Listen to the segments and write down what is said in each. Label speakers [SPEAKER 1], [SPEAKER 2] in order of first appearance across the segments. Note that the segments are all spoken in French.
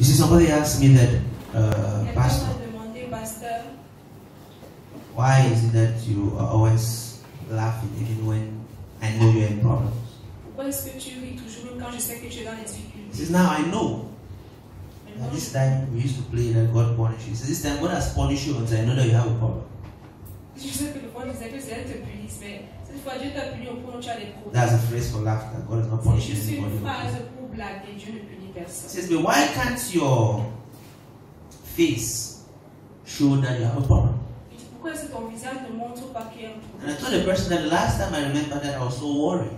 [SPEAKER 1] You see, somebody asked me that, Pastor, why is it that you are always laughing even when I know you're in problems? He says, now I know. At this time, we used to play that God punishes. This time, God has punished you until I know that you have a problem. That's a phrase for laughter. God is not punishing anybody. He says, but why can't your face show that you have a problem? And I told the person that the last time I remember that I was so worried.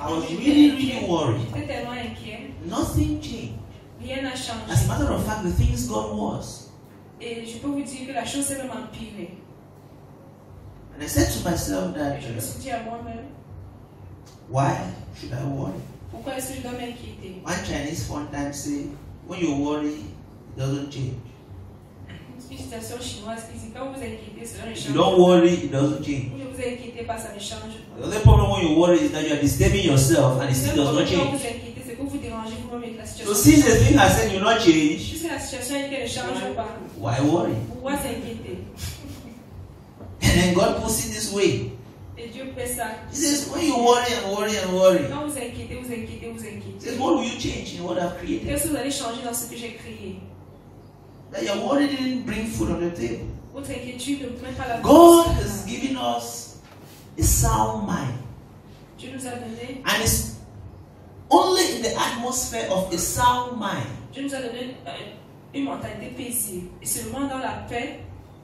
[SPEAKER 1] I was really worried. Nothing changed. As a matter of fact, the things got worse. And I said to myself that why should I worry? One Chinese fun time say, when you worry, it doesn't change. If you don't worry, it doesn't change. The only problem when you worry is that you are disturbing yourself and it still does not change. So since the thing has said you will not change, why worry? And then God puts it this way. He says, when you worry and worry and worry, he says, what will you change in what I've created? That your worry didn't bring food on the table. God has given us a sound mind. And it's only in the atmosphere of a sound mind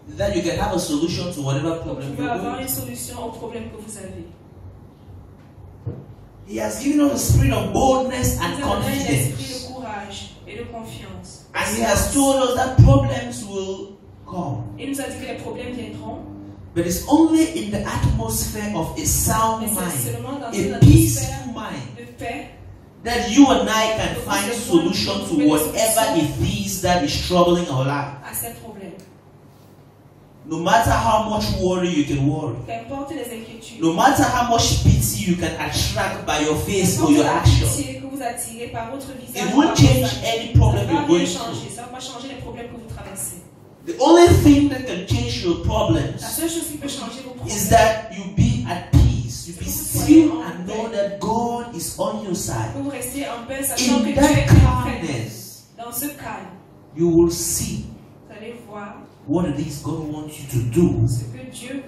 [SPEAKER 1] that you can have a solution to whatever problem you're going through. He has given us a spirit of boldness and confidence. And He has told us that problems will come. But it's only in the atmosphere of a sound mind, a peaceful mind, that you and I can find solution to whatever it is that is troubling our life. No matter how much worry you can worry, no matter how much pity you can attract by your face or your action, it won't change any problem you're going through. The only thing that can change your problems is that you be at peace, you be still and know that God is on your side. In that calmness, you will see what it is God wants you to do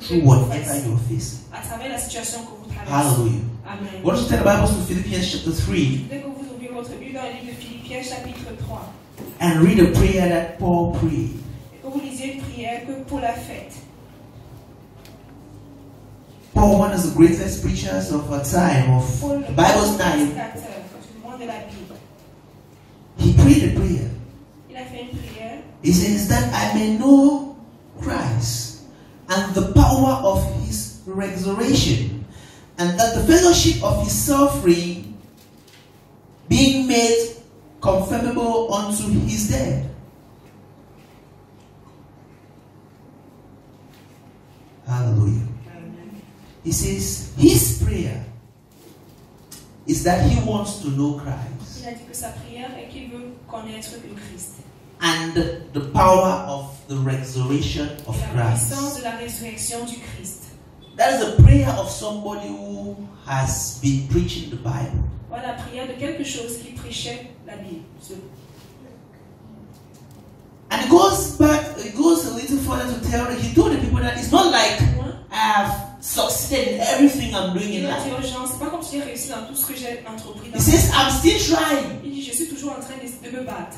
[SPEAKER 1] through whatever you're facing. Hallelujah.
[SPEAKER 2] Amen.
[SPEAKER 1] What does the Bible to Philippians chapter 3 and read a prayer that Paul prayed. Paul, one of the greatest preachers of our time, of the Bible's time, he prayed a prayer. He says that I may know Christ and the power of His resurrection, and that the fellowship of His suffering, being made conformable unto His death. Hallelujah.
[SPEAKER 2] Amen.
[SPEAKER 1] He says his prayer is that he wants to know Christ.
[SPEAKER 2] Il a dit que sa prière est qu'il veut connaître le Christ.
[SPEAKER 1] And the power of the resurrection of
[SPEAKER 2] La
[SPEAKER 1] Christ.
[SPEAKER 2] puissance de la résurrection du Christ.
[SPEAKER 1] That is a prayer of somebody who has been preaching the Bible.
[SPEAKER 2] Voilà la prière de quelque chose qui prêchait la Bible.
[SPEAKER 1] And it goes back, it goes a little further to tell, he told the people that it's not like I have succeeded in everything I'm doing in life.
[SPEAKER 2] C'est pas comme si j'ai réussi dans tout ce que j'ai entrepris.
[SPEAKER 1] He says, I'm still trying.
[SPEAKER 2] Il dit, je suis toujours en train de me battre.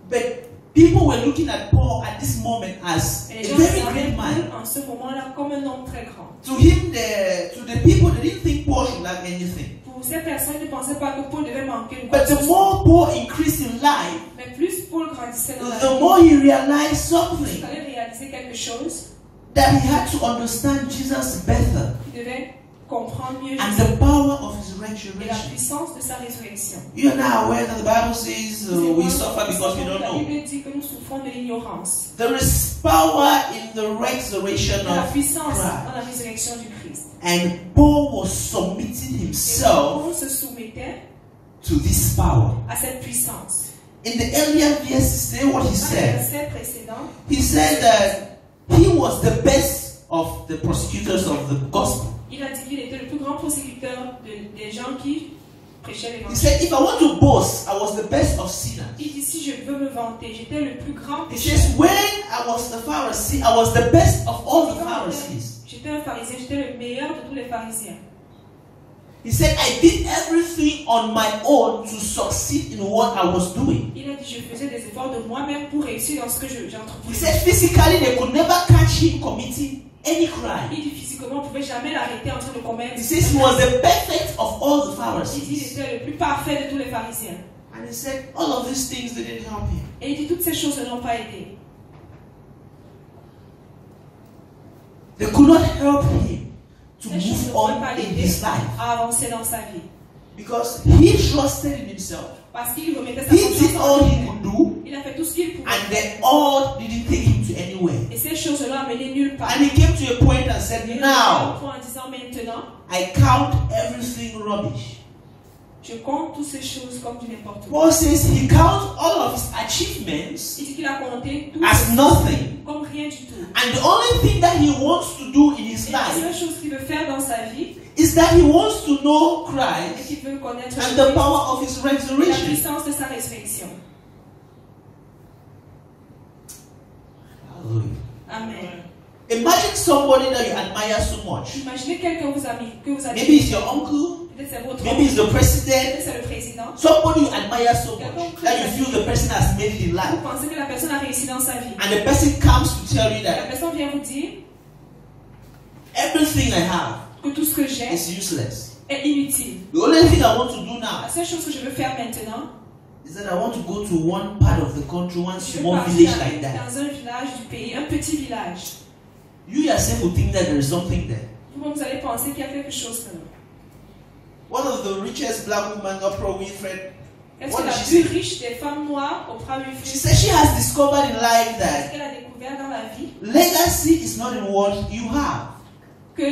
[SPEAKER 1] But people were looking at Paul at this moment as a very great man.
[SPEAKER 2] En ce moment-là, comme un homme très grand.
[SPEAKER 1] To him, to the people, they didn't think Paul should lack anything.
[SPEAKER 2] Pour ces personnes, ils ne pensaient pas que Paul devait manquer de quoi
[SPEAKER 1] But
[SPEAKER 2] que
[SPEAKER 1] the
[SPEAKER 2] ce soit.
[SPEAKER 1] more Paul increased in life,
[SPEAKER 2] Mais plus Paul grandissait dans la
[SPEAKER 1] the
[SPEAKER 2] vie,
[SPEAKER 1] more he realized
[SPEAKER 2] il
[SPEAKER 1] something,
[SPEAKER 2] fallait réaliser quelque chose.
[SPEAKER 1] that he had to understand Jesus better
[SPEAKER 2] Il devait comprendre mieux
[SPEAKER 1] and
[SPEAKER 2] Jésus
[SPEAKER 1] the power of his
[SPEAKER 2] et la
[SPEAKER 1] resurrection.
[SPEAKER 2] puissance de sa résurrection.
[SPEAKER 1] You are now aware that the Bible says we suffer because we don't
[SPEAKER 2] La
[SPEAKER 1] know.
[SPEAKER 2] Bible dit que nous souffrons de l'ignorance.
[SPEAKER 1] There is power in the resurrection
[SPEAKER 2] Il y a la
[SPEAKER 1] of
[SPEAKER 2] puissance dans
[SPEAKER 1] Christ.
[SPEAKER 2] la résurrection du Christ.
[SPEAKER 1] And Paul was submitting
[SPEAKER 2] Et
[SPEAKER 1] himself
[SPEAKER 2] Paul se soumettait
[SPEAKER 1] to this power.
[SPEAKER 2] À cette puissance.
[SPEAKER 1] In the earlier verses, say what he
[SPEAKER 2] Dans le
[SPEAKER 1] said.
[SPEAKER 2] verset précédent,
[SPEAKER 1] He said that he was the best of the prosecutors of the gospel.
[SPEAKER 2] il a dit qu'il était le plus grand prosécuteur des gens qui prêchaient
[SPEAKER 1] He
[SPEAKER 2] l'évangile.
[SPEAKER 1] said, if I want to boast, I was the best of sinners.
[SPEAKER 2] Il dit, si je veux me vanter, j'étais le plus grand
[SPEAKER 1] He
[SPEAKER 2] pécheur.
[SPEAKER 1] says, when I was the Pharisee, I was the best of all the Pharisees.
[SPEAKER 2] J'étais un pharisien, j'étais le meilleur de tous les pharisiens.
[SPEAKER 1] He said, I did everything on my own to succeed in what I was doing.
[SPEAKER 2] Il a dit, je faisais des efforts de moi-même pour réussir dans ce que j'ai
[SPEAKER 1] He
[SPEAKER 2] entrepris.
[SPEAKER 1] said, physically, they could never catch him committing any crime.
[SPEAKER 2] Il dit, physiquement, on ne pouvait jamais l'arrêter en train de commettre.
[SPEAKER 1] He says he was the perfect of all the
[SPEAKER 2] Il dit, il
[SPEAKER 1] Pharisees.
[SPEAKER 2] était le plus parfait de tous les pharisiens.
[SPEAKER 1] And he said, all of these things didn't help him.
[SPEAKER 2] Et il dit, toutes ces choses ne l'ont pas aidé.
[SPEAKER 1] They could not help him to
[SPEAKER 2] Ces choses ne
[SPEAKER 1] move
[SPEAKER 2] pouvaient
[SPEAKER 1] on
[SPEAKER 2] pas
[SPEAKER 1] in
[SPEAKER 2] l'aider
[SPEAKER 1] his life
[SPEAKER 2] à avancer dans sa vie.
[SPEAKER 1] because he trusted in himself.
[SPEAKER 2] Parce qu'il remettait sa
[SPEAKER 1] He did
[SPEAKER 2] confiance
[SPEAKER 1] all
[SPEAKER 2] en
[SPEAKER 1] he
[SPEAKER 2] lui.
[SPEAKER 1] could do,
[SPEAKER 2] Il a fait tout ce qu'il pouvait.
[SPEAKER 1] and they all didn't take him to anywhere.
[SPEAKER 2] Et ces choses ne l'ont amené nulle part.
[SPEAKER 1] And he came to a point and said,
[SPEAKER 2] Et
[SPEAKER 1] now
[SPEAKER 2] en disant maintenant,
[SPEAKER 1] I count everything rubbish.
[SPEAKER 2] je compte toutes ces choses comme du n'importe quoi.
[SPEAKER 1] Paul says he counts all of his achievements
[SPEAKER 2] Il dit qu'il a compté tout
[SPEAKER 1] as nothing.
[SPEAKER 2] comme rien du tout.
[SPEAKER 1] And the only thing that he wants to do in his
[SPEAKER 2] Et la
[SPEAKER 1] life
[SPEAKER 2] seule chose qu'il veut faire dans sa vie,
[SPEAKER 1] is that he wants to know
[SPEAKER 2] c'est
[SPEAKER 1] Christ
[SPEAKER 2] qu'il veut connaître
[SPEAKER 1] and
[SPEAKER 2] le
[SPEAKER 1] the
[SPEAKER 2] Christ
[SPEAKER 1] power of his
[SPEAKER 2] et la
[SPEAKER 1] resurrection.
[SPEAKER 2] puissance de sa résurrection.
[SPEAKER 1] Hallelujah.
[SPEAKER 2] Amen.
[SPEAKER 1] Imagine somebody that you admire so much.
[SPEAKER 2] Imaginez quelqu'un que vous avez.
[SPEAKER 1] Maybe it's your uncle,
[SPEAKER 2] Peut-être c'est votre
[SPEAKER 1] maybe it's the
[SPEAKER 2] oncle,
[SPEAKER 1] president,
[SPEAKER 2] peut-être c'est le président.
[SPEAKER 1] somebody you admire so much that you feel the person has made it in
[SPEAKER 2] Vous
[SPEAKER 1] life.
[SPEAKER 2] pensez que la personne a réussi dans sa vie.
[SPEAKER 1] And the person comes to tell you
[SPEAKER 2] La
[SPEAKER 1] that
[SPEAKER 2] personne vient vous dire
[SPEAKER 1] everything I have
[SPEAKER 2] que tout ce que j'ai
[SPEAKER 1] is useless.
[SPEAKER 2] est inutile.
[SPEAKER 1] The only thing I want to do now
[SPEAKER 2] La seule chose que je veux faire maintenant,
[SPEAKER 1] is that I want to go to one part of the country, one
[SPEAKER 2] je veux
[SPEAKER 1] small
[SPEAKER 2] partir
[SPEAKER 1] village like that.
[SPEAKER 2] dans un village du pays, un petit village.
[SPEAKER 1] You yourself will think that there is something there.
[SPEAKER 2] Vous allez penser qu'il y a quelque chose là.
[SPEAKER 1] One of the richest black women, Oprah Winfrey,
[SPEAKER 2] Est-ce
[SPEAKER 1] what
[SPEAKER 2] que la
[SPEAKER 1] did she
[SPEAKER 2] plus
[SPEAKER 1] say?
[SPEAKER 2] riche des femmes noires, Oprah
[SPEAKER 1] She
[SPEAKER 2] Winfrey,
[SPEAKER 1] said she has discovered in life
[SPEAKER 2] ce
[SPEAKER 1] that
[SPEAKER 2] qu'elle a découvert dans la vie,
[SPEAKER 1] legacy is not in what you have.
[SPEAKER 2] que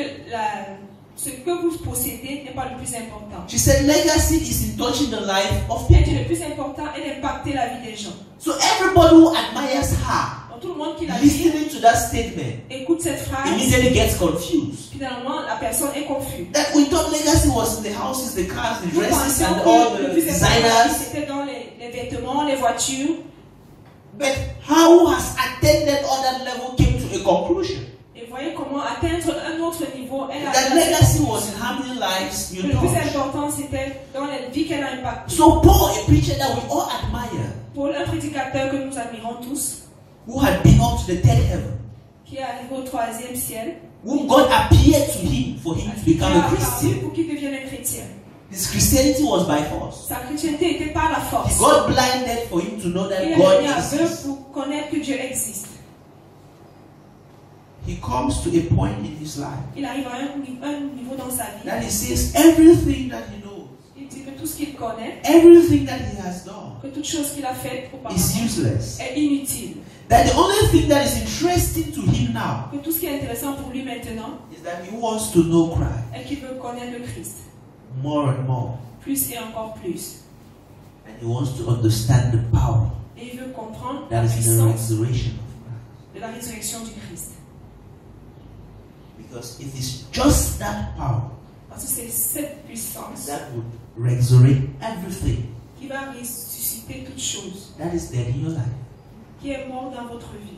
[SPEAKER 2] ce que vous possédez n'est pas le plus important.
[SPEAKER 1] She said legacy is in touching the life of
[SPEAKER 2] Elle dit
[SPEAKER 1] people.
[SPEAKER 2] le plus important est d'impacter la vie des gens.
[SPEAKER 1] So everybody who admires her,
[SPEAKER 2] Donc tout le monde qui la dit,
[SPEAKER 1] listening to that statement,
[SPEAKER 2] écoute cette phrase,
[SPEAKER 1] immediately gets confused.
[SPEAKER 2] finalement la personne est confuse.
[SPEAKER 1] That we thought legacy was in the houses, the cars, the
[SPEAKER 2] Nous
[SPEAKER 1] dresses,
[SPEAKER 2] pensions
[SPEAKER 1] and all
[SPEAKER 2] que le
[SPEAKER 1] the
[SPEAKER 2] plus important
[SPEAKER 1] designers.
[SPEAKER 2] c'était dans les vêtements, les voitures.
[SPEAKER 1] But how who has attended on that level came to a conclusion.
[SPEAKER 2] Et voyez comment atteindre un autre niveau. Elle a
[SPEAKER 1] That legacy was in how many lives you
[SPEAKER 2] le plus
[SPEAKER 1] touched.
[SPEAKER 2] important c'était dans la vie qu'elle a impactée.
[SPEAKER 1] So Paul, a preacher that we all admire,
[SPEAKER 2] Paul, un prédicateur que nous admirons tous,
[SPEAKER 1] who had been up to the third heaven,
[SPEAKER 2] qui est arrivé au 3e ciel,
[SPEAKER 1] whom God appeared to him for him to
[SPEAKER 2] qui
[SPEAKER 1] become
[SPEAKER 2] a
[SPEAKER 1] a
[SPEAKER 2] apparu
[SPEAKER 1] Christian.
[SPEAKER 2] pour qu'il devienne un chrétien.
[SPEAKER 1] His Christianity was by force.
[SPEAKER 2] Sa chrétienté était par la
[SPEAKER 1] He
[SPEAKER 2] force.
[SPEAKER 1] got blinded for him to know that
[SPEAKER 2] Il
[SPEAKER 1] God
[SPEAKER 2] est aveugle
[SPEAKER 1] exists.
[SPEAKER 2] pour connaître que Dieu existe.
[SPEAKER 1] He comes to a point in his life
[SPEAKER 2] Il arrive à un niveau dans sa vie.
[SPEAKER 1] that he says everything that he knows,
[SPEAKER 2] Il dit que tout ce qu'il connaît,
[SPEAKER 1] everything that he has done
[SPEAKER 2] que toute chose qu'il a faite
[SPEAKER 1] is
[SPEAKER 2] auparavant
[SPEAKER 1] useless.
[SPEAKER 2] est inutile.
[SPEAKER 1] That the only thing that is interesting to him now
[SPEAKER 2] Que tout ce qui est intéressant pour lui maintenant
[SPEAKER 1] is that he wants to know Christ
[SPEAKER 2] est qu'il veut connaître le Christ.
[SPEAKER 1] more and more.
[SPEAKER 2] Plus et encore plus.
[SPEAKER 1] And he wants to understand the power
[SPEAKER 2] Et il veut comprendre
[SPEAKER 1] that
[SPEAKER 2] la
[SPEAKER 1] is in the
[SPEAKER 2] puissance
[SPEAKER 1] resurrection of Christ.
[SPEAKER 2] de la résurrection du Christ.
[SPEAKER 1] Because it is just that power
[SPEAKER 2] Parce que c'est cette puissance
[SPEAKER 1] that would resurrect everything
[SPEAKER 2] qui va ressusciter toute chose
[SPEAKER 1] that is dead in your life.
[SPEAKER 2] qui est mort dans votre vie.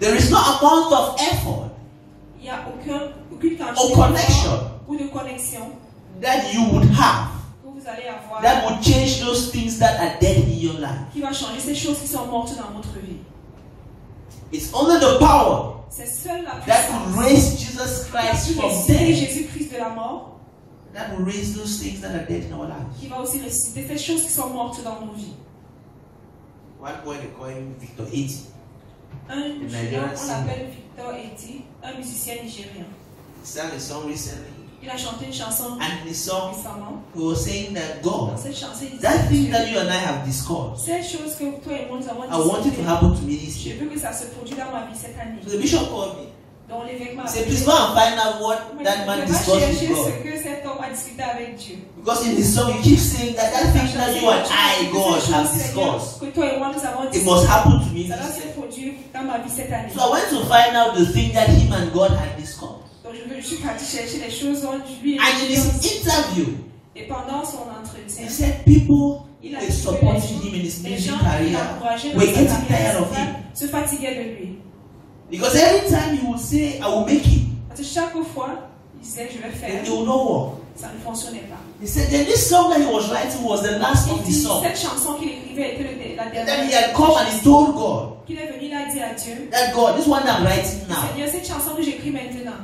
[SPEAKER 1] There is no amount of effort
[SPEAKER 2] Il n'y a aucune
[SPEAKER 1] or
[SPEAKER 2] quantité
[SPEAKER 1] connection
[SPEAKER 2] d'effort ou de connexion
[SPEAKER 1] that you would have
[SPEAKER 2] que vous allez avoir
[SPEAKER 1] that would change those things that are dead in your life.
[SPEAKER 2] qui va changer ces choses qui sont mortes dans votre vie.
[SPEAKER 1] It's only the power
[SPEAKER 2] C'est seule la
[SPEAKER 1] that could
[SPEAKER 2] puissance
[SPEAKER 1] raise Jesus
[SPEAKER 2] qui a
[SPEAKER 1] Christ
[SPEAKER 2] pu
[SPEAKER 1] from
[SPEAKER 2] ressusciter
[SPEAKER 1] death
[SPEAKER 2] Jésus-Christ de la mort,
[SPEAKER 1] that will raise those things that are dead in our lives.
[SPEAKER 2] qui va aussi ressusciter ces choses qui sont mortes dans nos vies.
[SPEAKER 1] One boy they call him Victor 80.
[SPEAKER 2] Un
[SPEAKER 1] The
[SPEAKER 2] jeune,
[SPEAKER 1] Nigerian
[SPEAKER 2] on
[SPEAKER 1] singer.
[SPEAKER 2] l'appelle Victor Eti, un musicien nigérien.
[SPEAKER 1] He sang a song recently,
[SPEAKER 2] Il a chanté une chanson
[SPEAKER 1] and in the song
[SPEAKER 2] récemment.
[SPEAKER 1] he was saying that
[SPEAKER 2] Dans
[SPEAKER 1] God,
[SPEAKER 2] cette chanson, il
[SPEAKER 1] that thing
[SPEAKER 2] dit
[SPEAKER 1] that you and I have discussed,
[SPEAKER 2] ces choses que toi et moi nous avons
[SPEAKER 1] I want it to
[SPEAKER 2] discutées,
[SPEAKER 1] happen to me this
[SPEAKER 2] je
[SPEAKER 1] year.
[SPEAKER 2] veux que ça se produise dans ma vie cette année.
[SPEAKER 1] So the bishop called me
[SPEAKER 2] Donc l'évêque m'a
[SPEAKER 1] Say, please go and find out what that man discussed with God.
[SPEAKER 2] ce que cet homme a discuté avec Dieu.
[SPEAKER 1] Because in his song you keep saying that thing that you and I, God, have discussed,
[SPEAKER 2] que toi et moi nous avons
[SPEAKER 1] it must happen to me.
[SPEAKER 2] Ça va se produire dans ma vie cette année.
[SPEAKER 1] So I went to find out the thing that him and God had discussed.
[SPEAKER 2] Donc je suis parti chercher les choses dont lui et
[SPEAKER 1] And in his interview,
[SPEAKER 2] et pendant son entretien,
[SPEAKER 1] he said people were supporting him in his music career were getting tired of him.
[SPEAKER 2] Se fatiguaient de lui.
[SPEAKER 1] Because every time he would say, I will make it,
[SPEAKER 2] parce que chaque fois, il disait, je vais faire.
[SPEAKER 1] and it will not work.
[SPEAKER 2] Ça ne fonctionnait pas.
[SPEAKER 1] He said, then this song that he was writing was the last of his songs.
[SPEAKER 2] Cette chanson qu'il écrivait était la dernière.
[SPEAKER 1] Then he had come and he told God,
[SPEAKER 2] qu'il est venu là dire à Dieu,
[SPEAKER 1] that God, this one I'm writing now,
[SPEAKER 2] Seigneur, cette chanson que j'écris maintenant,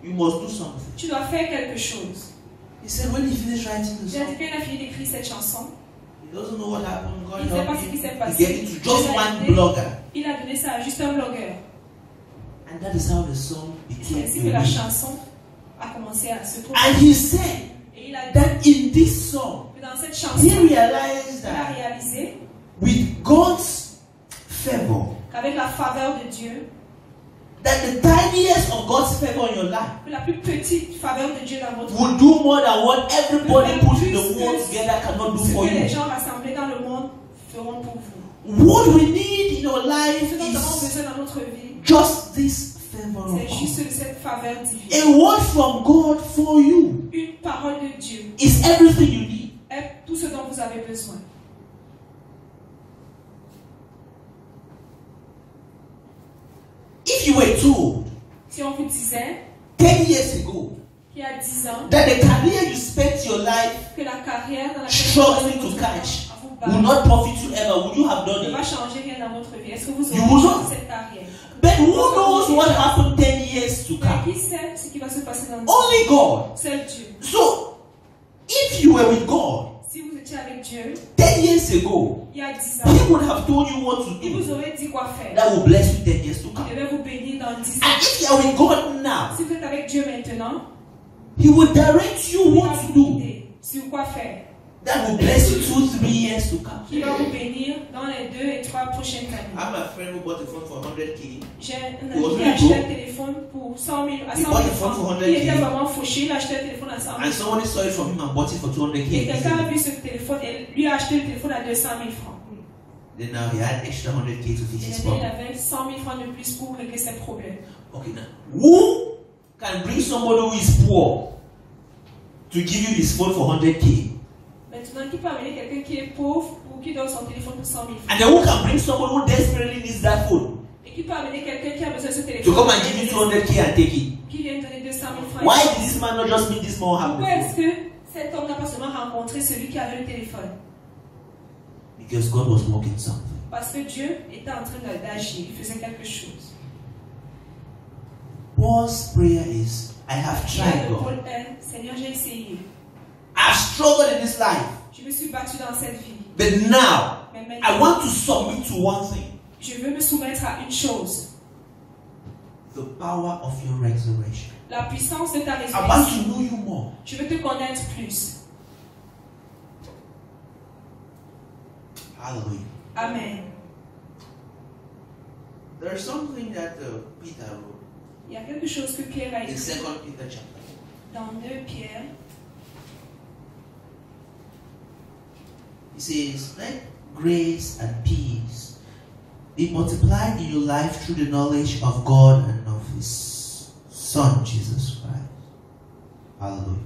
[SPEAKER 1] you must do something.
[SPEAKER 2] Tu dois faire quelque chose.
[SPEAKER 1] He said, when he finished writing the song,
[SPEAKER 2] quand il a fini d'écrire cette chanson,
[SPEAKER 1] he doesn't know what happened. God
[SPEAKER 2] il ne sait pas ce
[SPEAKER 1] helped
[SPEAKER 2] qui s'est
[SPEAKER 1] him.
[SPEAKER 2] passé.
[SPEAKER 1] He gave it to just one blogger.
[SPEAKER 2] Il a donné ça à juste un blogueur.
[SPEAKER 1] And that is how the song became
[SPEAKER 2] ainsi que la chanson a commencé à se produire.
[SPEAKER 1] And he said
[SPEAKER 2] et il a
[SPEAKER 1] that in this song,
[SPEAKER 2] que dans cette chanson,
[SPEAKER 1] he realized
[SPEAKER 2] il a
[SPEAKER 1] that
[SPEAKER 2] réalisé
[SPEAKER 1] with God's favor,
[SPEAKER 2] qu'avec la faveur de Dieu,
[SPEAKER 1] that the tiniest of God's favor in your life
[SPEAKER 2] que la plus petite faveur de Dieu dans votre vie
[SPEAKER 1] would do more than what everybody put in the world together cannot do for
[SPEAKER 2] que les
[SPEAKER 1] you.
[SPEAKER 2] gens rassemblés dans le monde feront pour vous.
[SPEAKER 1] What we need in your life
[SPEAKER 2] Ce dont nous avons
[SPEAKER 1] is
[SPEAKER 2] besoin dans notre vie,
[SPEAKER 1] just this favor of
[SPEAKER 2] c'est juste
[SPEAKER 1] God.
[SPEAKER 2] cette faveur divine.
[SPEAKER 1] A word from God for you
[SPEAKER 2] Une parole de Dieu
[SPEAKER 1] is everything you need.
[SPEAKER 2] est tout ce dont vous avez besoin.
[SPEAKER 1] If you were told
[SPEAKER 2] Si on vous disait
[SPEAKER 1] 10 years ago
[SPEAKER 2] qu'il y a 10 ans
[SPEAKER 1] that the career you spent your life
[SPEAKER 2] que la carrière dans laquelle
[SPEAKER 1] struggling to catch will not profit you ever, would you have done
[SPEAKER 2] ne va
[SPEAKER 1] it?
[SPEAKER 2] changer rien dans votre vie, est-ce que vous
[SPEAKER 1] You
[SPEAKER 2] aurez
[SPEAKER 1] will
[SPEAKER 2] changé
[SPEAKER 1] not.
[SPEAKER 2] cette carrière?
[SPEAKER 1] But who knows what happened 10 years to
[SPEAKER 2] Mais
[SPEAKER 1] come?
[SPEAKER 2] qui sait ce qui va se passer dans
[SPEAKER 1] Only God.
[SPEAKER 2] Seul Dieu.
[SPEAKER 1] So, if you were with God
[SPEAKER 2] Si vous étiez avec Dieu
[SPEAKER 1] 10 years ago,
[SPEAKER 2] il y a 10
[SPEAKER 1] He
[SPEAKER 2] ans,
[SPEAKER 1] would have told you what to
[SPEAKER 2] il vous
[SPEAKER 1] do.
[SPEAKER 2] aurait dit quoi faire.
[SPEAKER 1] That will bless you 10 years to come.
[SPEAKER 2] Il devait vous bénir dans 10
[SPEAKER 1] And
[SPEAKER 2] ans.
[SPEAKER 1] if you are with God now,
[SPEAKER 2] Si vous êtes avec Dieu maintenant,
[SPEAKER 1] He will direct you
[SPEAKER 2] il
[SPEAKER 1] what
[SPEAKER 2] va
[SPEAKER 1] to
[SPEAKER 2] vous
[SPEAKER 1] do.
[SPEAKER 2] guider sur quoi faire.
[SPEAKER 1] That will bless you 2-3 years to come.
[SPEAKER 2] Qui va vous bénir dans les 2 et 3 prochaines années.
[SPEAKER 1] I have a friend who bought a phone for 100K.
[SPEAKER 2] J'ai un
[SPEAKER 1] It was
[SPEAKER 2] ami qui
[SPEAKER 1] really
[SPEAKER 2] a acheté
[SPEAKER 1] good.
[SPEAKER 2] un téléphone pour 100 000, à
[SPEAKER 1] He
[SPEAKER 2] 100
[SPEAKER 1] bought
[SPEAKER 2] 000
[SPEAKER 1] the phone for
[SPEAKER 2] francs.
[SPEAKER 1] 100K.
[SPEAKER 2] Il était vraiment fauché, il a acheté un téléphone à 100 000
[SPEAKER 1] And
[SPEAKER 2] francs.
[SPEAKER 1] somebody saw it from him and bought it for 200K.
[SPEAKER 2] Et quelqu'un a vu ce téléphone et lui a acheté le téléphone à 200 000 francs.
[SPEAKER 1] Then now he had extra 100K to fix
[SPEAKER 2] Et
[SPEAKER 1] his
[SPEAKER 2] maintenant, il
[SPEAKER 1] problem.
[SPEAKER 2] avait 100 000 francs de plus pour régler ses problèmes.
[SPEAKER 1] Okay, now who can bring somebody who is poor to give you his phone for 100K?
[SPEAKER 2] Maintenant, qui peut amener quelqu'un qui est pauvre ou qui donne son téléphone pour 100 000 francs?
[SPEAKER 1] And then who can bring someone who desperately needs that phone
[SPEAKER 2] Et qui peut amener quelqu'un qui a besoin de ce
[SPEAKER 1] to
[SPEAKER 2] téléphone?
[SPEAKER 1] come and give you 200K and take it?
[SPEAKER 2] Qui vient donner 200 000 francs?
[SPEAKER 1] Why did this man not just meet this man who had
[SPEAKER 2] Pourquoi
[SPEAKER 1] the
[SPEAKER 2] est-ce
[SPEAKER 1] phone?
[SPEAKER 2] que cet homme n'a pas seulement rencontré celui qui avait le téléphone?
[SPEAKER 1] Because God was working something.
[SPEAKER 2] Parce que Dieu était en train d'agir, il faisait quelque chose.
[SPEAKER 1] Paul's prayer is, I have tried God.
[SPEAKER 2] Paul est, Seigneur, j'ai essayé.
[SPEAKER 1] I've struggled in this life.
[SPEAKER 2] Je me suis battu dans cette vie.
[SPEAKER 1] But now,
[SPEAKER 2] Mais
[SPEAKER 1] I
[SPEAKER 2] maintenant,
[SPEAKER 1] want to submit to one thing.
[SPEAKER 2] je veux me soumettre à une chose.
[SPEAKER 1] The power of your resurrection.
[SPEAKER 2] La puissance de ta
[SPEAKER 1] I want
[SPEAKER 2] résurrection.
[SPEAKER 1] to know you more.
[SPEAKER 2] Je veux te connaître plus.
[SPEAKER 1] Hallelujah.
[SPEAKER 2] Amen.
[SPEAKER 1] There's something that Peter wrote
[SPEAKER 2] Il y a quelque chose que Pierre a
[SPEAKER 1] in
[SPEAKER 2] écrit
[SPEAKER 1] 2 Peter chapter.
[SPEAKER 2] dans 2 Pierre.
[SPEAKER 1] He says, let grace and peace be multiplied in your life through the knowledge of God and of His Son, Jesus Christ. Hallelujah.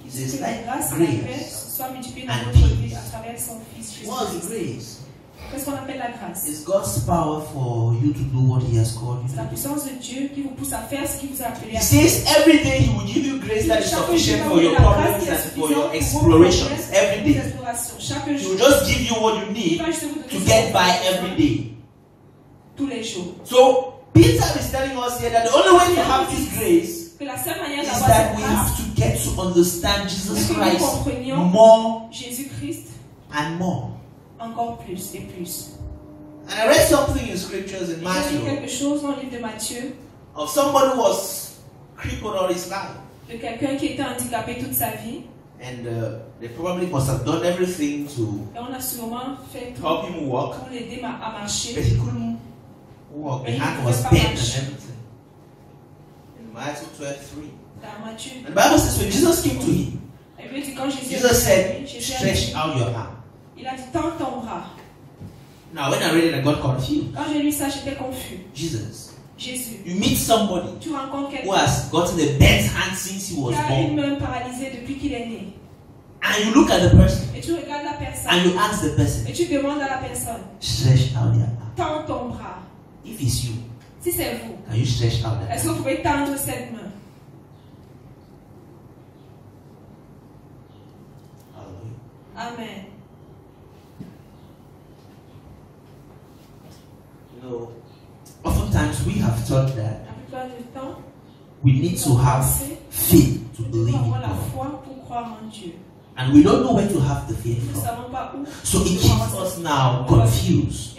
[SPEAKER 1] He
[SPEAKER 2] Que
[SPEAKER 1] says,
[SPEAKER 2] la
[SPEAKER 1] let
[SPEAKER 2] grâce et la paix
[SPEAKER 1] grace.
[SPEAKER 2] soient multipliées dans
[SPEAKER 1] and
[SPEAKER 2] notre
[SPEAKER 1] peace.
[SPEAKER 2] vie à travers son Fils
[SPEAKER 1] What is
[SPEAKER 2] Jésus-Christ.
[SPEAKER 1] grace?
[SPEAKER 2] Qu'est-ce qu'on appelle la grâce?
[SPEAKER 1] It's God's power for you to do what He has called you
[SPEAKER 2] C'est la
[SPEAKER 1] to do.
[SPEAKER 2] puissance de Dieu qui vous pousse à faire ce qu'il vous a appelé
[SPEAKER 1] He
[SPEAKER 2] à faire.
[SPEAKER 1] says every day He will give you grace that is sufficient for your problems and for your explorations. Every day.
[SPEAKER 2] Chaque
[SPEAKER 1] He
[SPEAKER 2] jour.
[SPEAKER 1] will just give you what you
[SPEAKER 2] Il
[SPEAKER 1] need
[SPEAKER 2] va juste vous
[SPEAKER 1] to
[SPEAKER 2] donner
[SPEAKER 1] get by every day.
[SPEAKER 2] tous les jours.
[SPEAKER 1] So Peter is telling us here that the only way to have this grace
[SPEAKER 2] Que la seule manière
[SPEAKER 1] is
[SPEAKER 2] d'avoir
[SPEAKER 1] that
[SPEAKER 2] cette
[SPEAKER 1] we
[SPEAKER 2] grâce,
[SPEAKER 1] have to get to understand Jesus
[SPEAKER 2] c'est que nous
[SPEAKER 1] Christ
[SPEAKER 2] comprenions
[SPEAKER 1] more
[SPEAKER 2] Jésus-Christ
[SPEAKER 1] and more.
[SPEAKER 2] encore plus et plus.
[SPEAKER 1] And I read something in scriptures in
[SPEAKER 2] J'ai lu
[SPEAKER 1] Matthew
[SPEAKER 2] quelque chose dans le livre de Matthieu
[SPEAKER 1] of someone who was crippled all his life.
[SPEAKER 2] de quelqu'un qui était handicapé toute sa vie.
[SPEAKER 1] And they probably must have done everything to
[SPEAKER 2] Et on a sûrement fait tout
[SPEAKER 1] help him walk,
[SPEAKER 2] pour l'aider à marcher.
[SPEAKER 1] but he couldn't walk. The hand was bent and everything. In Matthew 12:3. And the Bible says when Jesus came to him, Jesus said, stretch out your arm.
[SPEAKER 2] Il a dit, tends ton bras.
[SPEAKER 1] Now when I read it, I got confused.
[SPEAKER 2] Quand j'ai lu ça, j'étais confus.
[SPEAKER 1] Jésus. You meet somebody
[SPEAKER 2] tu rencontres quelqu'un
[SPEAKER 1] who has gotten a bent hand since he was
[SPEAKER 2] qui a
[SPEAKER 1] born.
[SPEAKER 2] une main paralysée depuis qu'il est né.
[SPEAKER 1] And you look at the person.
[SPEAKER 2] Et tu regardes la personne.
[SPEAKER 1] And you ask the person.
[SPEAKER 2] Et tu demandes à la personne.
[SPEAKER 1] Stretch out your arm.
[SPEAKER 2] Tends ton bras.
[SPEAKER 1] If it's you.
[SPEAKER 2] Si c'est vous.
[SPEAKER 1] Can you stretch out that arm?
[SPEAKER 2] Est-ce que vous pouvez tendre cette main? Amen.
[SPEAKER 1] You know, oftentimes we have thought that we need to have faith to believe in God. And we don't know where to have the faith from. So it keeps us now confused.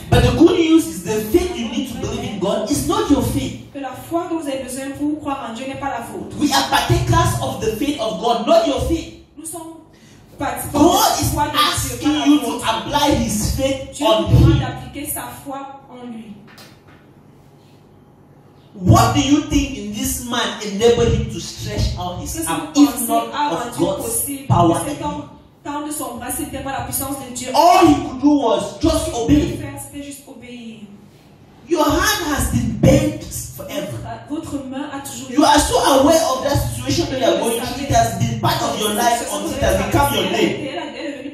[SPEAKER 1] But the good news is the faith you need to believe in God is not your faith. We are partakers of the faith of God, not your faith. God is asking you to apply His faith on Him. What do you think in this man enabled him to stretch out his arm, if not of God's power? All he could do was just obey. Your hand has been bent forever. You are so aware of that situation that you are going through. It has been part of your life until it has become your name.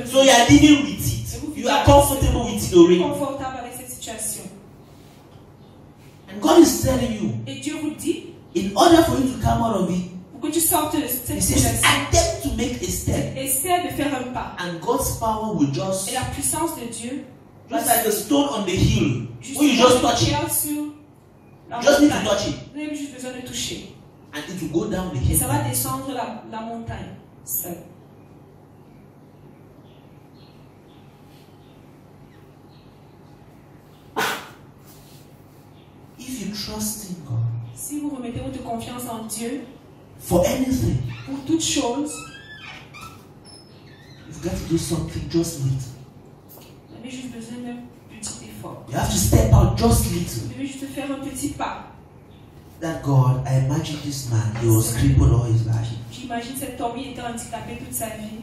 [SPEAKER 1] So you are living with it. You are comfortable with it already. And God is telling you, in order for you to come out of it, He says, attempt to make a step. And God's power will just like a stone on the hill. When you just touch it, you just need to touch it. And it will go down the hill.
[SPEAKER 2] Ça va descendre la montagne seul.
[SPEAKER 1] If you trust in God,
[SPEAKER 2] si vous remettez votre confiance en Dieu,
[SPEAKER 1] for anything,
[SPEAKER 2] pour toute chose,
[SPEAKER 1] you've got to do something just little.
[SPEAKER 2] Vous avez juste besoin d'un petit effort.
[SPEAKER 1] You have to step out just little.
[SPEAKER 2] Vous devez juste faire un petit pas.
[SPEAKER 1] That God, I imagine this man, he was crippled all his life.
[SPEAKER 2] J'imagine cet homme, il était handicapé toute sa vie.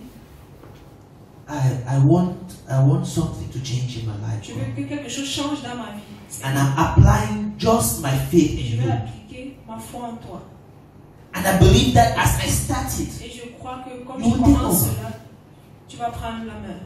[SPEAKER 1] I want something to change in my life.
[SPEAKER 2] Je veux que quelque chose change dans ma vie.
[SPEAKER 1] And I'm applying just my faith in
[SPEAKER 2] je
[SPEAKER 1] you.
[SPEAKER 2] vais appliquer ma foi en toi.
[SPEAKER 1] And I believe that as I start it,
[SPEAKER 2] et je crois que comme tu commences cela, tu vas prendre la main.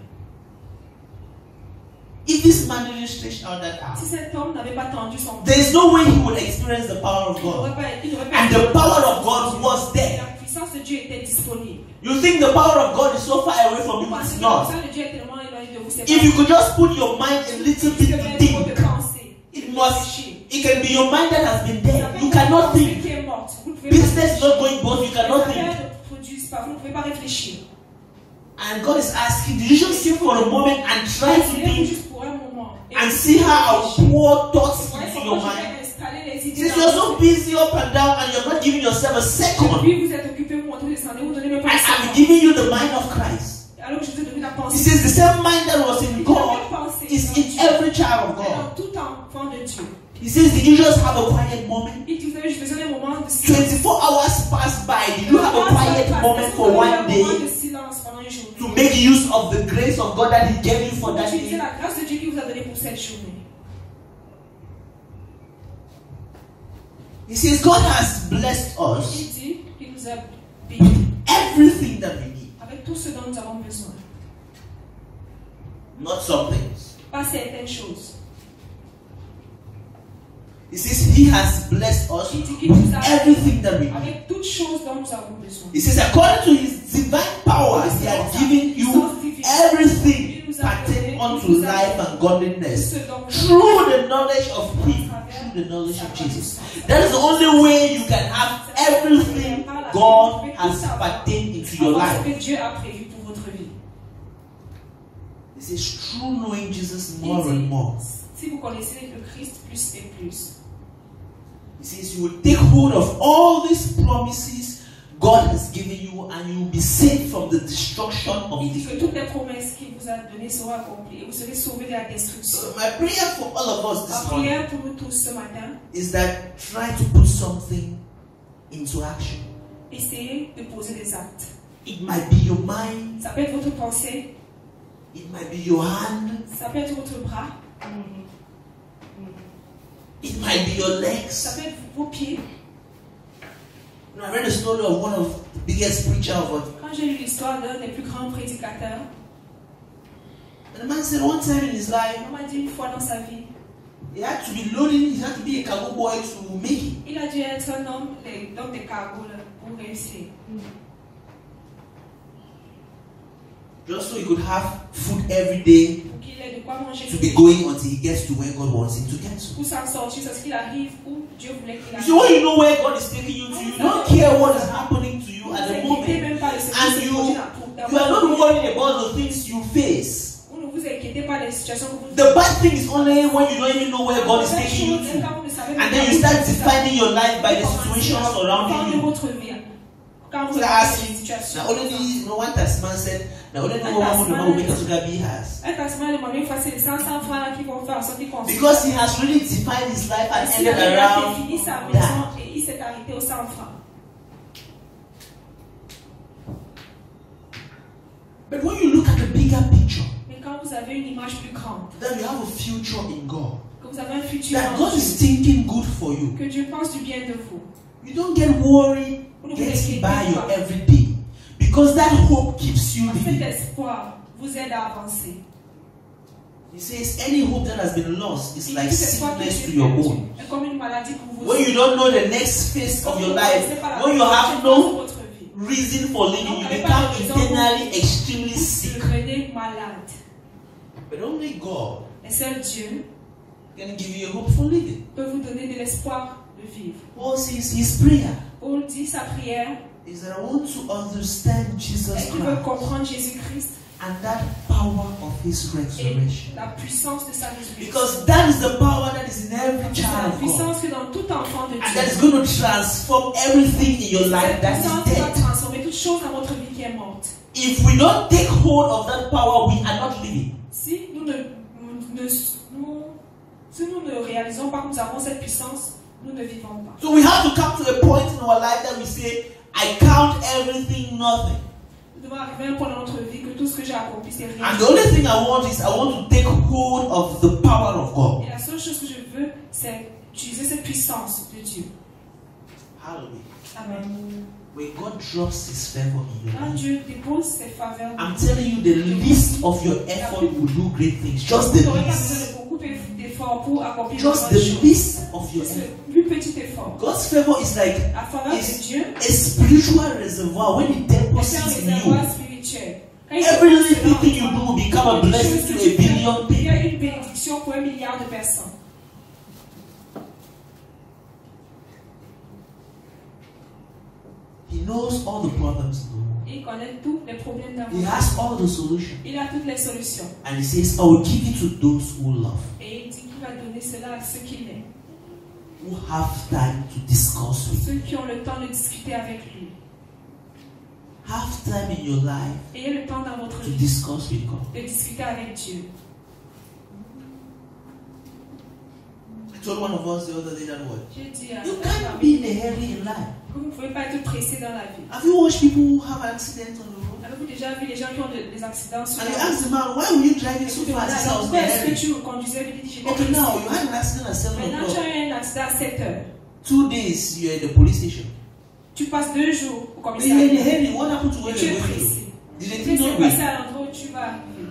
[SPEAKER 1] If this man didn't stretch out that arm,
[SPEAKER 2] si cet homme n'avait pas tendu son
[SPEAKER 1] there is no way he would experience the power of God. And the power of God was there.
[SPEAKER 2] La puissance de Dieu était disponible.
[SPEAKER 1] You think the power of God is so far away from you? It's not. If you could just put your mind a little bit to think, it can be your mind that has been there. You cannot think. Business is not going both. You cannot think. And God is asking, did you just sit for a moment and try to think and see how I pour thoughts into your mind? Since you're so busy up and down and you're not giving yourself a second, I'm giving you the mind of Christ. He says the same mind that was in God is in every child of God. He says, did you just have a quiet moment? 24 hours passed by. Did you have a quiet moment for one day to make use of the grace of God that He gave you for that day? He says, God has blessed us with everything that we need. Not some things. He says He has blessed us with everything that we need. He says according to His divine powers, He has given you everything pertaining unto life and godliness through the knowledge of Him, through the knowledge of Jesus. That is the only way you can have everything God has pertained into your life. He says through knowing Jesus more and more.
[SPEAKER 2] Si vous connaissez le Christ plus et plus.
[SPEAKER 1] He says you will take hold of all these promises, God has given you, and you will be saved from the destruction of
[SPEAKER 2] Il dit
[SPEAKER 1] the
[SPEAKER 2] que toutes les promesses qu'il vous a données seront accomplies et vous serez sauvés de la destruction.
[SPEAKER 1] So my prayer for all of us
[SPEAKER 2] Ma
[SPEAKER 1] this morning
[SPEAKER 2] prière pour nous tous ce matin,
[SPEAKER 1] is that try to put something into action.
[SPEAKER 2] essayez de poser des actes.
[SPEAKER 1] It might be your mind,
[SPEAKER 2] Ça peut être votre pensée,
[SPEAKER 1] it might be your hand,
[SPEAKER 2] ça peut être votre bras,
[SPEAKER 1] it might be your legs.
[SPEAKER 2] ça peut être vos pieds.
[SPEAKER 1] I read a story of one of the biggest preachers of all.
[SPEAKER 2] Quand j'ai lu l'histoire d'un des plus grands prédicateurs,
[SPEAKER 1] And the man said one time in his life,
[SPEAKER 2] on m'a dit une fois dans sa vie,
[SPEAKER 1] he had to be loading, he had to be a cargo boy to make it.
[SPEAKER 2] il a dû être un homme des cargos là, pour réussir.
[SPEAKER 1] Just so he could have food every day
[SPEAKER 2] Pour qu'il ait de quoi manger.
[SPEAKER 1] to be going until he gets to where God wants him to get to.
[SPEAKER 2] Pour s'en sortir, c'est ce qu'il arrive où Dieu voulait qu'il arrive.
[SPEAKER 1] So when you know where God is taking you to, you don't care what is happening to you at the moment. And you are not worrying about the things you face.
[SPEAKER 2] Vous ne vous inquiétez pas des situations que vous
[SPEAKER 1] The bad thing is only when you don't even know where God is taking you to. And then you start defining your life by the situations surrounding you.
[SPEAKER 2] Quand vous
[SPEAKER 1] So I
[SPEAKER 2] avez
[SPEAKER 1] ask
[SPEAKER 2] des
[SPEAKER 1] you,
[SPEAKER 2] situations.
[SPEAKER 1] now only one taxman said, now only one woman will make a sugar bee has.
[SPEAKER 2] Un taxman de moyen fois c'est 500 francs qui vont faire en sorte qu'il consomme.
[SPEAKER 1] Because he has really defined his life and
[SPEAKER 2] Il
[SPEAKER 1] ended
[SPEAKER 2] a
[SPEAKER 1] around
[SPEAKER 2] défini sa
[SPEAKER 1] that.
[SPEAKER 2] maison et il s'est arrêté aux 100 francs.
[SPEAKER 1] But when you look at the bigger picture,
[SPEAKER 2] Mais quand vous avez une image plus grande,
[SPEAKER 1] then you have a future in God.
[SPEAKER 2] que vous avez un futur
[SPEAKER 1] That
[SPEAKER 2] en
[SPEAKER 1] God
[SPEAKER 2] Dieu,
[SPEAKER 1] is thinking good for you.
[SPEAKER 2] que Dieu pense du bien de vous.
[SPEAKER 1] You don't get worried getting by your everyday. Because that hope keeps you
[SPEAKER 2] Cet
[SPEAKER 1] living.
[SPEAKER 2] espoir vous aide à avancer.
[SPEAKER 1] He says any hope that has been lost is
[SPEAKER 2] Il
[SPEAKER 1] like
[SPEAKER 2] dit que l'espoir qui
[SPEAKER 1] sickness to
[SPEAKER 2] est
[SPEAKER 1] your
[SPEAKER 2] perdu
[SPEAKER 1] bone.
[SPEAKER 2] est comme une maladie que vous
[SPEAKER 1] When you don't know the next phase of your life, when you have no reason for living, you become internally extremely sick.
[SPEAKER 2] devenez malade.
[SPEAKER 1] But only God
[SPEAKER 2] Et seul Dieu
[SPEAKER 1] can give you a hope for living.
[SPEAKER 2] peut vous donner de l'espoir de vivre.
[SPEAKER 1] Paul says his prayer
[SPEAKER 2] Paul dit sa prière
[SPEAKER 1] is that I want to understand Jesus
[SPEAKER 2] est qu'il veut
[SPEAKER 1] Christ
[SPEAKER 2] comprendre Jésus-Christ
[SPEAKER 1] and that power of his
[SPEAKER 2] et
[SPEAKER 1] resurrection.
[SPEAKER 2] la puissance de sa résurrection.
[SPEAKER 1] Because that is the power that is in every
[SPEAKER 2] C'est la
[SPEAKER 1] child of God.
[SPEAKER 2] puissance que dans tout enfant de
[SPEAKER 1] And that is
[SPEAKER 2] Dieu.
[SPEAKER 1] going to transform everything in your life
[SPEAKER 2] Cette
[SPEAKER 1] that
[SPEAKER 2] puissance
[SPEAKER 1] is
[SPEAKER 2] qui va
[SPEAKER 1] dead.
[SPEAKER 2] transformer toute chose dans votre vie qui est morte.
[SPEAKER 1] If we don't take hold of that power, we are not living.
[SPEAKER 2] Si nous ne réalisons pas que nous avons cette puissance, nous ne vivons pas.
[SPEAKER 1] So we have to come to a point in our life that we say, I count everything nothing.
[SPEAKER 2] Nous devons arriver à un point dans notre vie que tout ce que j'ai accompli, c'est rien.
[SPEAKER 1] And the only thing I want is I want to take hold of the power of God.
[SPEAKER 2] Et la seule chose que je veux, c'est utiliser cette puissance de Dieu.
[SPEAKER 1] Hallelujah.
[SPEAKER 2] Amen.
[SPEAKER 1] When God drops his favor in your
[SPEAKER 2] Quand
[SPEAKER 1] life,
[SPEAKER 2] Dieu dépose ses faveurs,
[SPEAKER 1] I'm telling you, the least of your effort will do great things. Just the
[SPEAKER 2] vous n'aurez pas
[SPEAKER 1] least.
[SPEAKER 2] besoin de beaucoup d'efforts pour accomplir de
[SPEAKER 1] Just
[SPEAKER 2] grandes
[SPEAKER 1] the
[SPEAKER 2] choses.
[SPEAKER 1] least of your
[SPEAKER 2] C'est
[SPEAKER 1] effort.
[SPEAKER 2] le plus petit effort.
[SPEAKER 1] God's favor is like
[SPEAKER 2] La faveur de Dieu,
[SPEAKER 1] a spiritual reservoir. When it
[SPEAKER 2] c'est un
[SPEAKER 1] deposits in you,
[SPEAKER 2] réservoir spirituel. Quand il
[SPEAKER 1] every
[SPEAKER 2] dépose
[SPEAKER 1] little
[SPEAKER 2] cela en
[SPEAKER 1] thing you
[SPEAKER 2] toi,
[SPEAKER 1] do will become a
[SPEAKER 2] quelque
[SPEAKER 1] blessing
[SPEAKER 2] chose
[SPEAKER 1] to
[SPEAKER 2] que
[SPEAKER 1] a
[SPEAKER 2] tu fais
[SPEAKER 1] billion people.
[SPEAKER 2] devient une bénédiction pour 1 milliard de personnes.
[SPEAKER 1] He knows all the problems in the world.
[SPEAKER 2] Il connaît tous les problèmes d'un
[SPEAKER 1] He
[SPEAKER 2] monde.
[SPEAKER 1] has all the solutions.
[SPEAKER 2] Il a toutes les solutions.
[SPEAKER 1] And he says, I will give it to those who love,
[SPEAKER 2] Et il dit qu'il va donner cela à ceux qu'il aime.
[SPEAKER 1] who have time to discuss with.
[SPEAKER 2] Ceux qui ont le temps de discuter avec lui.
[SPEAKER 1] Have time in your life
[SPEAKER 2] Ayez le temps dans votre
[SPEAKER 1] to
[SPEAKER 2] vie
[SPEAKER 1] discuss with God.
[SPEAKER 2] de discuter avec Dieu.
[SPEAKER 1] I told one of us the other day that word.
[SPEAKER 2] J'ai dit à
[SPEAKER 1] You
[SPEAKER 2] un
[SPEAKER 1] can't
[SPEAKER 2] ami
[SPEAKER 1] be in a hurry in life.
[SPEAKER 2] que vous ne pouvez pas être pressé dans la vie.
[SPEAKER 1] Have you watched people who have accidents on the road?
[SPEAKER 2] Avez-vous déjà vu les gens qui ont des accidents sur
[SPEAKER 1] And you
[SPEAKER 2] la
[SPEAKER 1] ask the man, why were you driving so fast? He said, I was
[SPEAKER 2] Pourquoi est-ce
[SPEAKER 1] hurry.
[SPEAKER 2] que tu conduisais vite? Il dit, j'étais
[SPEAKER 1] Okay,
[SPEAKER 2] pressé.
[SPEAKER 1] now you had an accident at 7
[SPEAKER 2] Maintenant, tu
[SPEAKER 1] o'clock.
[SPEAKER 2] as eu un accident à 7 heures.
[SPEAKER 1] 2 days you're at the police station.
[SPEAKER 2] Tu passes 2 jours au
[SPEAKER 1] But you're in a
[SPEAKER 2] commissariat.
[SPEAKER 1] hurry. What happened to
[SPEAKER 2] Et
[SPEAKER 1] where
[SPEAKER 2] tu
[SPEAKER 1] you're
[SPEAKER 2] es
[SPEAKER 1] going
[SPEAKER 2] pressé.
[SPEAKER 1] to? Did they
[SPEAKER 2] Qu'est-ce
[SPEAKER 1] think
[SPEAKER 2] qui
[SPEAKER 1] no
[SPEAKER 2] s'est passé
[SPEAKER 1] way?
[SPEAKER 2] à l'endroit où tu vas arriver?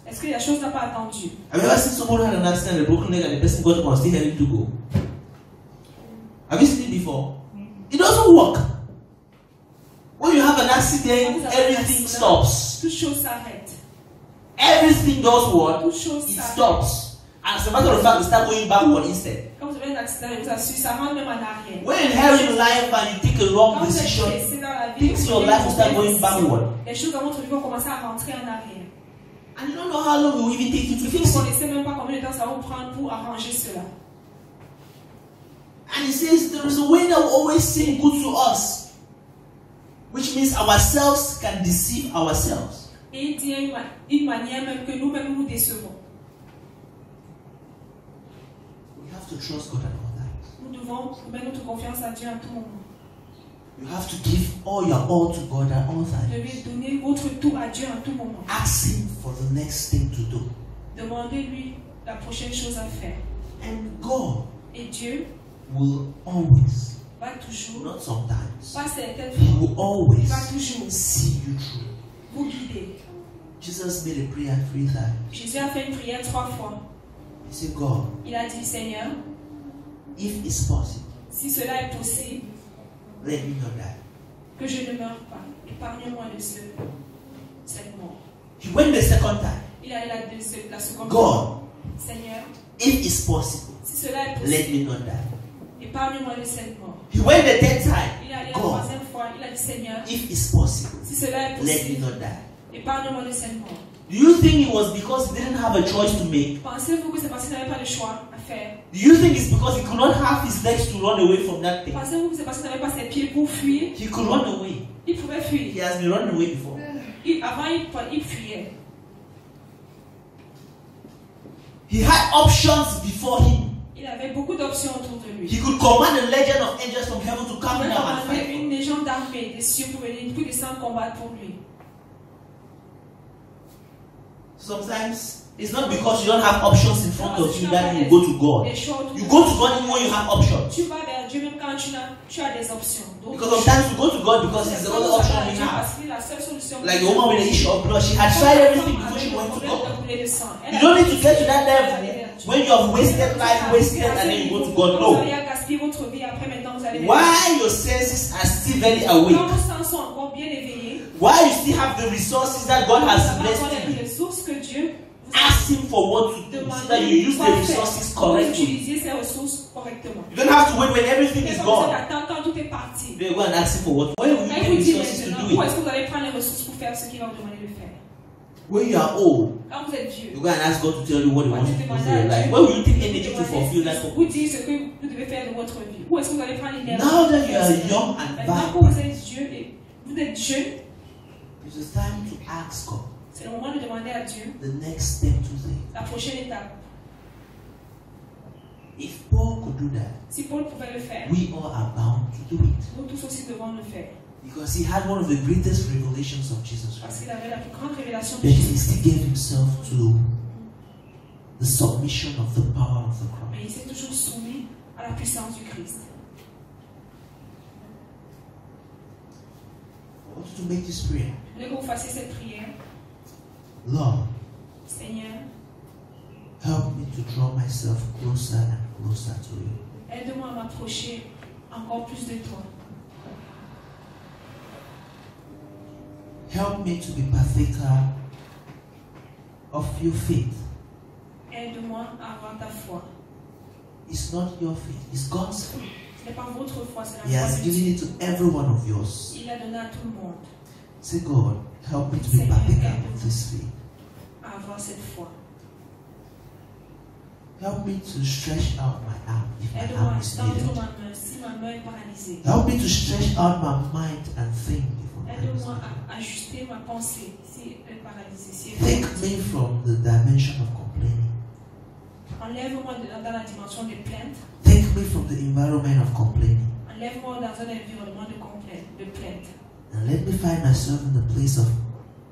[SPEAKER 2] Est-ce que la chose n'a pas attendu?
[SPEAKER 1] Have you ever seen someone who had an accident, a broken leg, and the person got up and still having to go? Have you seen it before? It doesn't work. When you have an accident, everything stops.
[SPEAKER 2] Toute chose s'arrête.
[SPEAKER 1] Everything does what?
[SPEAKER 2] Toute chose
[SPEAKER 1] It
[SPEAKER 2] s'arrête.
[SPEAKER 1] stops. And as a matter of fact, you start going backward instead.
[SPEAKER 2] Quand vous avez un accident, je vous assure, ça rentre même en arrière.
[SPEAKER 1] When you have in life and you take a wrong
[SPEAKER 2] Quand vous êtes
[SPEAKER 1] decision,
[SPEAKER 2] pressé dans la vie,
[SPEAKER 1] things in your life will start going backward.
[SPEAKER 2] les choses dans votre vie vont commencer à rentrer en arrière.
[SPEAKER 1] And you don't know how long it will even take you to
[SPEAKER 2] Vous
[SPEAKER 1] fix
[SPEAKER 2] ne
[SPEAKER 1] it.
[SPEAKER 2] connaissez même pas combien de temps ça va vous prendre pour arranger cela.
[SPEAKER 1] And he says there is a way that will always seem good to us. Which means ourselves can deceive ourselves.
[SPEAKER 2] Et il dit une manière même que nous-mêmes nous décevons.
[SPEAKER 1] We have to trust God at all times.
[SPEAKER 2] Nous devons mettre notre confiance à Dieu à tout moment.
[SPEAKER 1] You have to give all your all to God at all
[SPEAKER 2] Vous
[SPEAKER 1] times.
[SPEAKER 2] devez donner votre tout à Dieu à tout moment.
[SPEAKER 1] Ask Him for the next thing to do.
[SPEAKER 2] Demandez-lui la prochaine chose à faire.
[SPEAKER 1] And God
[SPEAKER 2] Et Dieu
[SPEAKER 1] will always,
[SPEAKER 2] va toujours,
[SPEAKER 1] not sometimes,
[SPEAKER 2] pas certaines
[SPEAKER 1] He
[SPEAKER 2] fois,
[SPEAKER 1] will always
[SPEAKER 2] il va toujours
[SPEAKER 1] see you through.
[SPEAKER 2] vous guider.
[SPEAKER 1] Jesus made a prayer 3 times.
[SPEAKER 2] Jésus a fait une prière 3 fois.
[SPEAKER 1] He said, God,
[SPEAKER 2] Il a dit, Seigneur,
[SPEAKER 1] if it's possible,
[SPEAKER 2] si cela est possible,
[SPEAKER 1] let me not die.
[SPEAKER 2] que je ne meure pas, épargne-moi de cette mort.
[SPEAKER 1] He went the second time.
[SPEAKER 2] Il a la seconde
[SPEAKER 1] God,
[SPEAKER 2] fois. Seigneur,
[SPEAKER 1] if it's possible,
[SPEAKER 2] si cela est
[SPEAKER 1] let
[SPEAKER 2] possible,
[SPEAKER 1] me not die.
[SPEAKER 2] épargne-moi de cette mort.
[SPEAKER 1] He went the third time.
[SPEAKER 2] Il a allé la
[SPEAKER 1] God,
[SPEAKER 2] troisième fois, il a dit, Seigneur,
[SPEAKER 1] if it's possible,
[SPEAKER 2] si cela est
[SPEAKER 1] let me
[SPEAKER 2] possible,
[SPEAKER 1] not die.
[SPEAKER 2] épargne-moi de cette mort.
[SPEAKER 1] Do you think it was because he didn't have a choice to make?
[SPEAKER 2] Pensez-vous que c'est parce qu'il n'avait pas de choix à faire?
[SPEAKER 1] Do you think it's because he could not have his legs to run away from that thing?
[SPEAKER 2] Pensez-vous que c'est parce qu'il n'avait pas ses pieds pour fuir?
[SPEAKER 1] He could run away.
[SPEAKER 2] Il pouvait
[SPEAKER 1] He
[SPEAKER 2] fuir.
[SPEAKER 1] has been run away before.
[SPEAKER 2] Avant, il fuyait.
[SPEAKER 1] He had options before him.
[SPEAKER 2] Il avait beaucoup d'options autour de lui.
[SPEAKER 1] He could command a legion of angels from heaven to
[SPEAKER 2] Il
[SPEAKER 1] come
[SPEAKER 2] pouvait
[SPEAKER 1] down and
[SPEAKER 2] commander
[SPEAKER 1] fight.
[SPEAKER 2] une légende d'armée des cieux pour venir, pour descendre combattre pour lui.
[SPEAKER 1] Sometimes it's not because you don't have options in front of you that you go to God. You go to God even when you have options.
[SPEAKER 2] Tu vas vers Dieu même quand tu as des options.
[SPEAKER 1] Because sometimes you go to God because it's the only option we have. Like the woman with the issue of blood, she had tried everything before she went to God. You don't need to get to that level when you have wasted life, wasted, and then you go to God. No. Why your senses are still very awake? Why you still have the resources that God has blessed you? Ask Him for what to do so that you use the resources correctly. You don't have to wait when everything is gone. You go and ask Him for what. Where will you get resources to do it? When you are old, you go and ask God to tell you what He wants you to do for your life. Where will you take energy to fulfill that purpose? Now that you are young and vibrant, it is time to ask God
[SPEAKER 2] c'est le moment de demander à Dieu
[SPEAKER 1] the next step to take.
[SPEAKER 2] la prochaine étape.
[SPEAKER 1] If Paul could do that,
[SPEAKER 2] Si Paul pouvait le faire,
[SPEAKER 1] we all are bound to do it.
[SPEAKER 2] nous tous aussi devons le faire.
[SPEAKER 1] Because he had one of the greatest revelations of Jesus
[SPEAKER 2] Parce
[SPEAKER 1] Christ.
[SPEAKER 2] qu'il avait la plus grande révélation de
[SPEAKER 1] That he
[SPEAKER 2] Jésus.
[SPEAKER 1] still gave himself to the submission of the power of the
[SPEAKER 2] Mais il
[SPEAKER 1] cross.
[SPEAKER 2] s'est toujours soumis à la puissance du Christ.
[SPEAKER 1] I want you to make this prayer.
[SPEAKER 2] Je voulais que vous fassiez cette prière.
[SPEAKER 1] Lord,
[SPEAKER 2] Seigneur,
[SPEAKER 1] help me to draw myself closer and closer to you.
[SPEAKER 2] aide-moi à m'approcher encore plus de toi.
[SPEAKER 1] Help me to be partaker of your faith.
[SPEAKER 2] Aide-moi à avoir ta foi.
[SPEAKER 1] It's not your faith, it's God's faith.
[SPEAKER 2] Ce n'est pas votre foi, c'est
[SPEAKER 1] He
[SPEAKER 2] la foi
[SPEAKER 1] has
[SPEAKER 2] de
[SPEAKER 1] given
[SPEAKER 2] Dieu.
[SPEAKER 1] it to every one of yours.
[SPEAKER 2] Il l'a donné à tout le monde
[SPEAKER 1] Say, God, help me to be partaker of this faith.
[SPEAKER 2] à avoir cette foi.
[SPEAKER 1] Help me to stretch out my arm if my
[SPEAKER 2] Aide-moi
[SPEAKER 1] arm
[SPEAKER 2] à
[SPEAKER 1] is
[SPEAKER 2] tendre
[SPEAKER 1] needed.
[SPEAKER 2] ma main si ma main est paralysée.
[SPEAKER 1] Help me to stretch out my mind and think if my mind is
[SPEAKER 2] Aide-moi
[SPEAKER 1] needed.
[SPEAKER 2] à ajuster ma pensée si elle est paralysée. Si elle est
[SPEAKER 1] Take me from the dimension of complaining.
[SPEAKER 2] Enlève-moi dans la dimension de plainte.
[SPEAKER 1] Take me from the environment of complaining.
[SPEAKER 2] Enlève-moi dans un environnement de plainte.
[SPEAKER 1] And let me find myself in the place of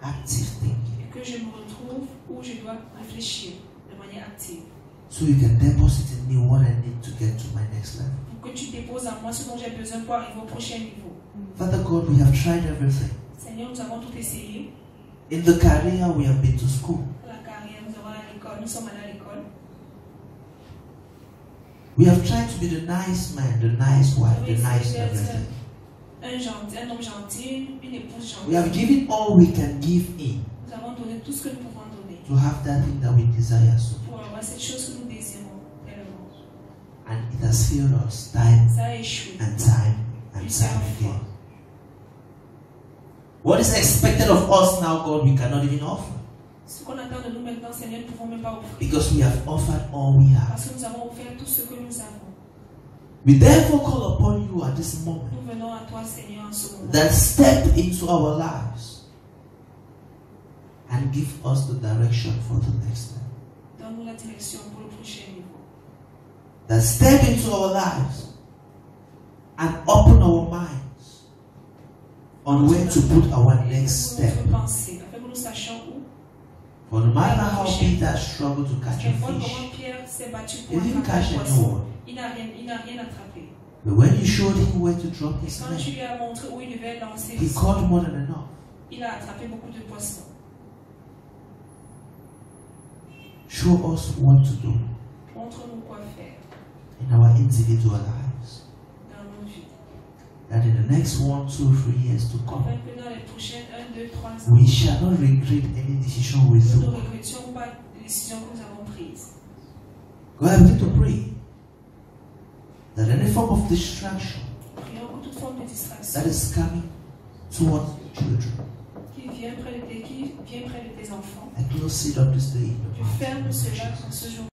[SPEAKER 1] active thinking.
[SPEAKER 2] Et que je me retrouve où je dois réfléchir de manière active.
[SPEAKER 1] So you can deposit in me what I need to get to my next level.
[SPEAKER 2] Pour que tu déposes en moi ce dont j'ai besoin pour arriver au prochain niveau.
[SPEAKER 1] Father God, we have tried everything.
[SPEAKER 2] Seigneur, nous avons tout essayé.
[SPEAKER 1] In the career, we have been to school.
[SPEAKER 2] Dans la carrière, nous avons à l'école. Nous sommes allés à l'école.
[SPEAKER 1] We have tried to be the nice man, the nice wife, the nice everything.
[SPEAKER 2] Un homme gentil, une épouse
[SPEAKER 1] We have
[SPEAKER 2] gentille.
[SPEAKER 1] given all we can give in
[SPEAKER 2] Nous avons donné tout ce que nous pouvons donner
[SPEAKER 1] to have that thing that we desire so.
[SPEAKER 2] pour avoir cette chose que nous désirons tellement.
[SPEAKER 1] And it has failed us time
[SPEAKER 2] Ça a échoué.
[SPEAKER 1] and time and time again. What is expected of us now, God, we cannot even offer.
[SPEAKER 2] Ce qu'on attend de nous maintenant, Seigneur, nous ne pouvons même pas offrir.
[SPEAKER 1] Because we have offered all we have.
[SPEAKER 2] Parce que nous avons offert tout ce que nous avons.
[SPEAKER 1] We therefore call upon you at this moment.
[SPEAKER 2] Nous venons à toi, Seigneur, en ce moment.
[SPEAKER 1] That step into our lives and give us the direction for the next step.
[SPEAKER 2] Donne-nous la direction pour le prochain niveau.
[SPEAKER 1] That step into our lives and open our minds on where to put our next step. For no matter how Peter struggled to catch a fish, he didn't catch anyone.
[SPEAKER 2] Il n'a rien attrapé.
[SPEAKER 1] But when you showed him where to drop his
[SPEAKER 2] Quand tu
[SPEAKER 1] net,
[SPEAKER 2] lui as montré où il devait lancer,
[SPEAKER 1] he caught more than enough.
[SPEAKER 2] il a attrapé beaucoup de poissons.
[SPEAKER 1] Show us what to do
[SPEAKER 2] Montre-nous quoi faire
[SPEAKER 1] in our individual lives.
[SPEAKER 2] dans nos vies.
[SPEAKER 1] That in the next 1, 2, 3 years to come,
[SPEAKER 2] Afin que dans les prochaines 1, 2, 3 ans,
[SPEAKER 1] we shall not regret any decision we
[SPEAKER 2] nous ne
[SPEAKER 1] took.
[SPEAKER 2] regrettions pas les décisions que nous avons prises.
[SPEAKER 1] Go ahead, begin to pray that any form of distraction
[SPEAKER 2] Prions pour toute forme de distraction
[SPEAKER 1] that is coming towards children,
[SPEAKER 2] qui vient près de tes enfants.
[SPEAKER 1] I close it up this day in the
[SPEAKER 2] Tu
[SPEAKER 1] mighty
[SPEAKER 2] fermes
[SPEAKER 1] name of
[SPEAKER 2] cela en
[SPEAKER 1] Jesus.
[SPEAKER 2] ce jour.